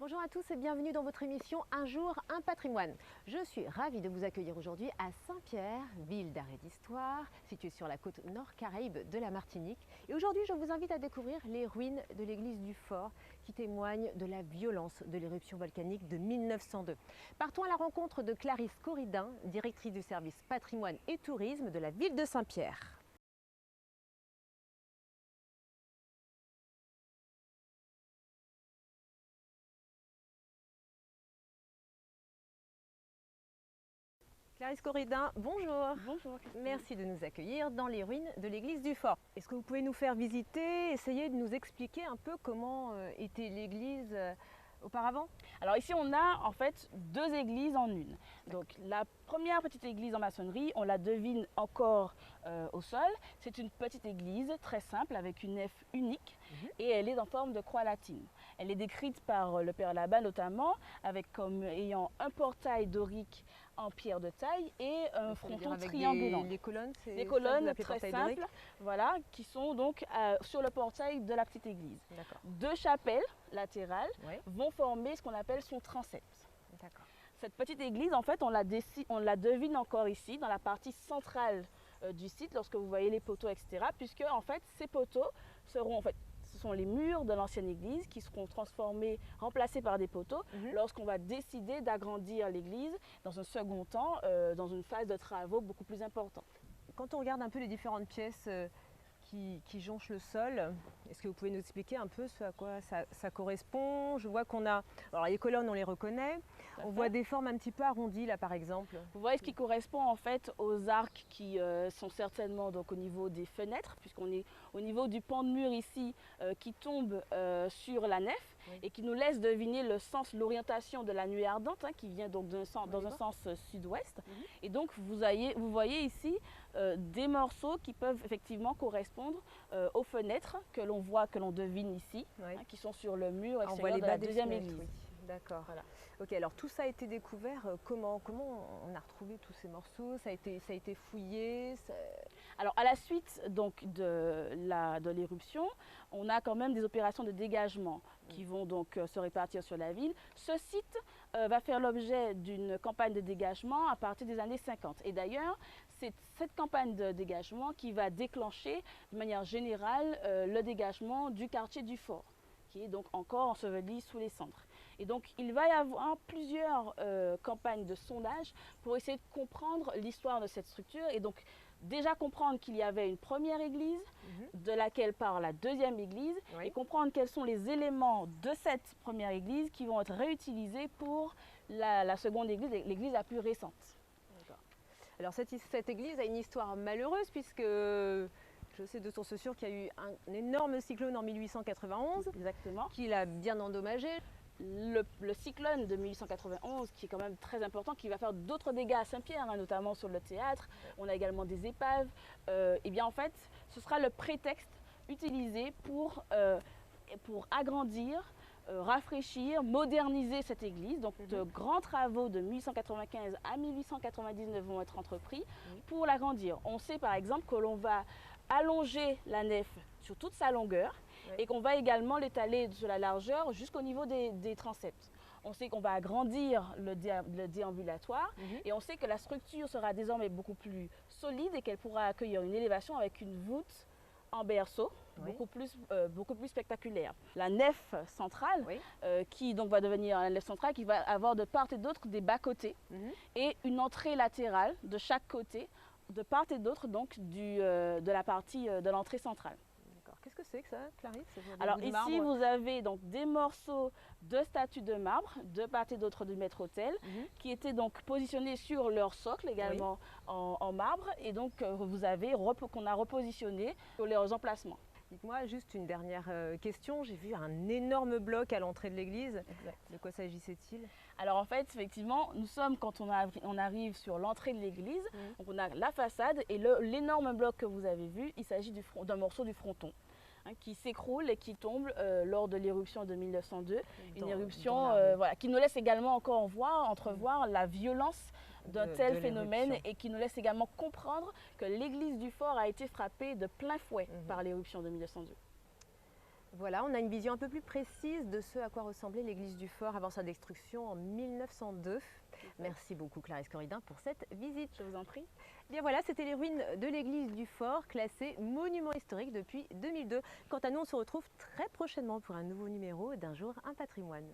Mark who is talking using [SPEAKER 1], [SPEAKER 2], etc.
[SPEAKER 1] Bonjour à tous et bienvenue dans votre émission Un jour, un patrimoine. Je suis ravie de vous accueillir aujourd'hui à Saint-Pierre, ville d'art et d'histoire, située sur la côte nord Caraïbe de la Martinique. Et aujourd'hui, je vous invite à découvrir les ruines de l'église du Fort qui témoignent de la violence de l'éruption volcanique de 1902. Partons à la rencontre de Clarisse Corridin, directrice du service patrimoine et tourisme de la ville de Saint-Pierre. Clarisse Corridin, bonjour.
[SPEAKER 2] Bonjour.
[SPEAKER 1] Merci de nous accueillir dans les ruines de l'église du Fort. Est-ce que vous pouvez nous faire visiter, essayer de nous expliquer un peu comment était l'église auparavant?
[SPEAKER 2] Alors ici on a en fait deux églises en une. Donc la première petite église en maçonnerie, on la devine encore au sol. C'est une petite église très simple avec une nef unique et elle est en forme de croix latine. Elle est décrite par le père Labat notamment avec comme ayant un portail dorique en pierre de taille et un fronton triangulant.
[SPEAKER 1] Les colonnes,
[SPEAKER 2] des colonnes très simples, voilà, qui sont donc sur le portail de la petite église. Deux chapelles latérales vont former ce qu'on appelle son transept. Cette petite église, en fait, on la devine encore ici, dans la partie centrale du site, lorsque vous voyez les poteaux, etc. Puisque, en fait, ces poteaux seront, en fait, ce sont les murs de l'ancienne église qui seront transformés, remplacés par des poteaux, lorsqu'on va décider d'agrandir l'église dans un second temps, dans une phase de travaux beaucoup plus importante.
[SPEAKER 1] Quand on regarde un peu les différentes pièces qui jonchent le sol, est-ce que vous pouvez nous expliquer un peu ce à quoi ça correspond? Je vois qu'on a, alors les colonnes on les reconnaît, on voit des formes un petit peu arrondies là par exemple.
[SPEAKER 2] Vous voyez ce qui correspond en fait aux arcs qui sont certainement donc au niveau des fenêtres, puisqu'on est au niveau du pan de mur ici qui tombe sur la nef et qui nous laisse deviner le sens, l'orientation de la nuée ardente qui vient donc dans un sens sud-ouest. Et donc vous voyez ici des morceaux qui peuvent effectivement correspondre aux fenêtres que l'on voit, que l'on devine ici, qui sont sur le mur extérieur de la deuxième église.
[SPEAKER 1] D'accord. Voilà. Ok, alors tout ça a été découvert, comment on a retrouvé tous ces morceaux? Ça a été fouillé
[SPEAKER 2] Alors à la suite donc de l'éruption, on a quand même des opérations de dégagement qui vont donc se répartir sur la ville. Ce site va faire l'objet d'une campagne de dégagement à partir des années 50. Et d'ailleurs, c'est cette campagne de dégagement qui va déclencher de manière générale le dégagement du quartier du Fort, qui est donc encore enseveli sous les cendres. Et donc, il va y avoir plusieurs campagnes de sondage pour essayer de comprendre l'histoire de cette structure et donc déjà comprendre qu'il y avait une première église de laquelle part la deuxième église et comprendre quels sont les éléments de cette première église qui vont être réutilisés pour la seconde église, l'église la plus récente.
[SPEAKER 1] Alors cette église a une histoire malheureuse puisque je sais de source sûre qu'il y a eu un énorme cyclone en 1891 qui l'a bien endommagé.
[SPEAKER 2] Le cyclone de 1891 qui est quand même très important, qui va faire d'autres dégâts à Saint-Pierre, notamment sur le théâtre. On a également des épaves. Et bien en fait, ce sera le prétexte utilisé pour agrandir, rafraîchir, moderniser cette église. Donc de grands travaux de 1895 à 1899 vont être entrepris pour l'agrandir. On sait par exemple que l'on va allonger la nef sur toute sa longueur et qu'on va également l'étaler sur la largeur jusqu'au niveau des transepts. On sait qu'on va agrandir le déambulatoire et on sait que la structure sera désormais beaucoup plus solide et qu'elle pourra accueillir une élévation avec une voûte en berceau beaucoup plus spectaculaire. La nef centrale, qui donc va devenir la nef centrale, qui va avoir de part et d'autre des bas-côtés et une entrée latérale de chaque côté, de part et d'autre donc de la partie de l'entrée centrale.
[SPEAKER 1] Qu'est-ce que c'est que ça, Clarisse?
[SPEAKER 2] Alors ici, vous avez donc des morceaux de statues de marbre, de part et d'autre du maître-autel, qui étaient donc positionnés sur leur socle également en marbre, et donc qu'on a repositionné sur leurs emplacements.
[SPEAKER 1] Dites-moi juste une dernière question. J'ai vu un énorme bloc à l'entrée de l'église. De quoi s'agissait-il?
[SPEAKER 2] Alors en fait, effectivement, nous sommes, quand on arrive sur l'entrée de l'église, donc on a la façade et l'énorme bloc que vous avez vu, il s'agit d'un morceau du fronton qui s'écroule et qui tombe lors de l'éruption de 1902. Une éruption qui nous laisse également encore entrevoir la violence d'un tel phénomène et qui nous laisse également comprendre que l'église du Fort a été frappée de plein fouet par l'éruption de 1902.
[SPEAKER 1] Voilà, on a une vision un peu plus précise de ce à quoi ressemblait l'église du fort avant sa destruction en 1902. Merci beaucoup Clarisse Corridin pour cette visite.
[SPEAKER 2] Je vous en prie.
[SPEAKER 1] Bien voilà, c'était les ruines de l'église du fort, classées monument historique depuis 2002. Quant à nous, on se retrouve très prochainement pour un nouveau numéro d'Un jour un patrimoine.